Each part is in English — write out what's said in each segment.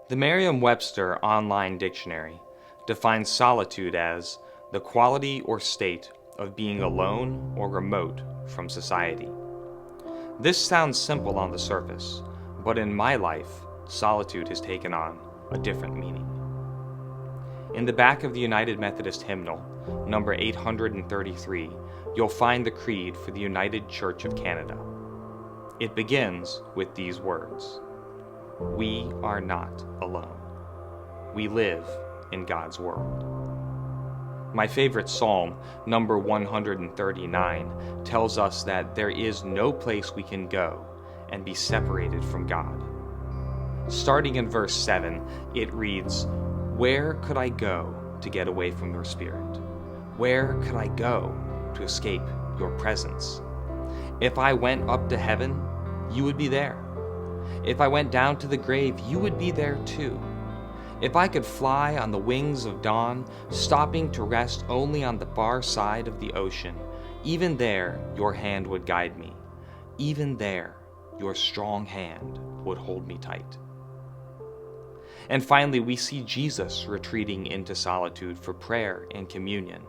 The Merriam-Webster Online Dictionary defines solitude as the quality or state of being alone or remote from society. This sounds simple on the surface, but in my life, solitude has taken on a different meaning. In the back of the United Methodist hymnal, number 833, you'll find the creed for the United Church of Canada. It begins with these words: "We are not alone. We live in God's world." My favorite psalm, number 139, tells us that there is no place we can go and be separated from God. Starting in verse 7, it reads, "Where could I go to get away from your spirit? Where could I go to escape your presence? If I went up to heaven, you would be there. If I went down to the grave, you would be there too. If I could fly on the wings of dawn, stopping to rest only on the far side of the ocean, even there your hand would guide me. Even there your strong hand would hold me tight." And finally, we see Jesus retreating into solitude for prayer and communion.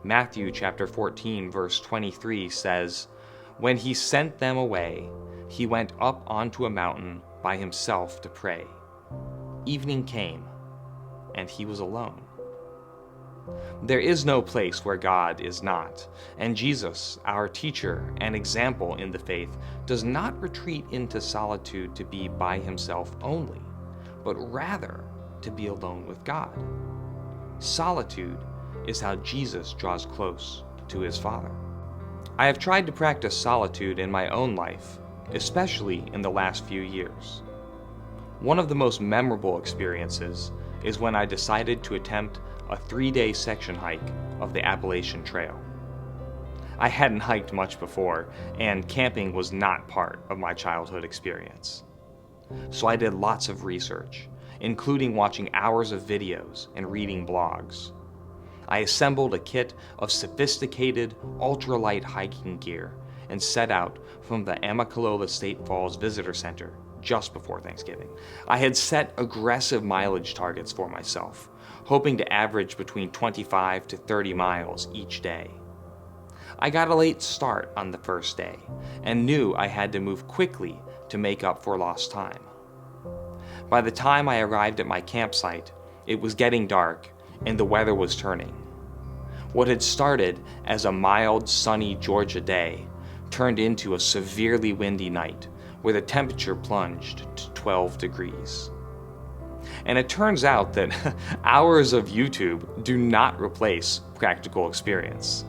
Matthew chapter 14, verse 23 says, "When he sent them away, he went up onto a mountain by himself to pray. Evening came, and he was alone." There is no place where God is not, and Jesus, our teacher and example in the faith, does not retreat into solitude to be by himself only, but rather to be alone with God. Solitude is how Jesus draws close to his Father. I have tried to practice solitude in my own life, especially in the last few years. One of the most memorable experiences is when I decided to attempt a 3-day section hike of the Appalachian Trail. I hadn't hiked much before, and camping was not part of my childhood experience. So I did lots of research, including watching hours of videos and reading blogs. I assembled a kit of sophisticated, ultralight hiking gear and set out from the Amicalola State Falls Visitor Center just before Thanksgiving. I had set aggressive mileage targets for myself, hoping to average between 25 to 30 miles each day. I got a late start on the first day and knew I had to move quickly to make up for lost time. By the time I arrived at my campsite, it was getting dark and the weather was turning. What had started as a mild, sunny Georgia day turned into a severely windy night where the temperature plunged to 12 degrees. And it turns out that hours of YouTube do not replace practical experience.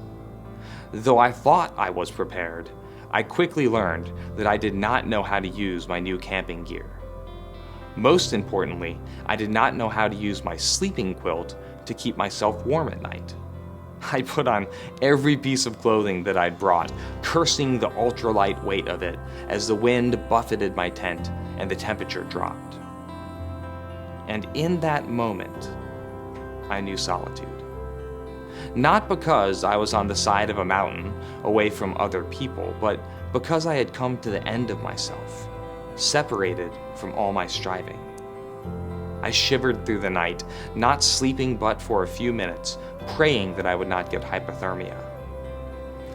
Though I thought I was prepared, I quickly learned that I did not know how to use my new camping gear. Most importantly, I did not know how to use my sleeping quilt to keep myself warm at night. I put on every piece of clothing that I'd brought, cursing the ultralight weight of it as the wind buffeted my tent and the temperature dropped. And in that moment, I knew solitude. Not because I was on the side of a mountain, away from other people, but because I had come to the end of myself, separated from all my striving. I shivered through the night, not sleeping but for a few minutes, praying that I would not get hypothermia.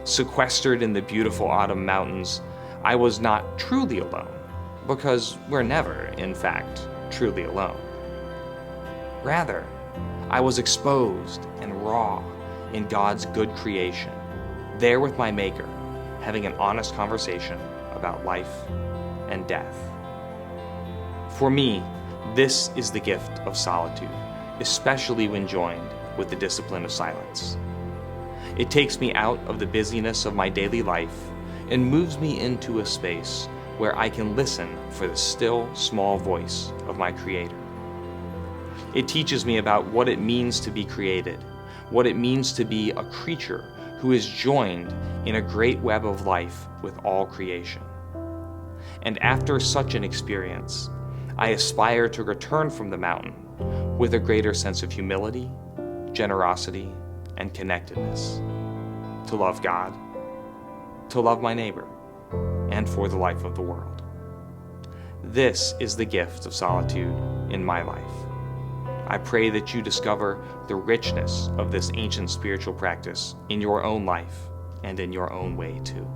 Sequestered in the beautiful autumn mountains, I was not truly alone, because we're never, in fact, truly alone. Rather, I was exposed and raw in God's good creation, there with my Maker, having an honest conversation about life and death. For me, this is the gift of solitude, especially when joined with the discipline of silence. It takes me out of the busyness of my daily life and moves me into a space where I can listen for the still, small voice of my Creator. It teaches me about what it means to be created, what it means to be a creature who is joined in a great web of life with all creation. And after such an experience, I aspire to return from the mountain with a greater sense of humility, generosity, and connectedness, to love God, to love my neighbor, and for the life of the world. This is the gift of solitude in my life. I pray that you discover the richness of this ancient spiritual practice in your own life and in your own way too.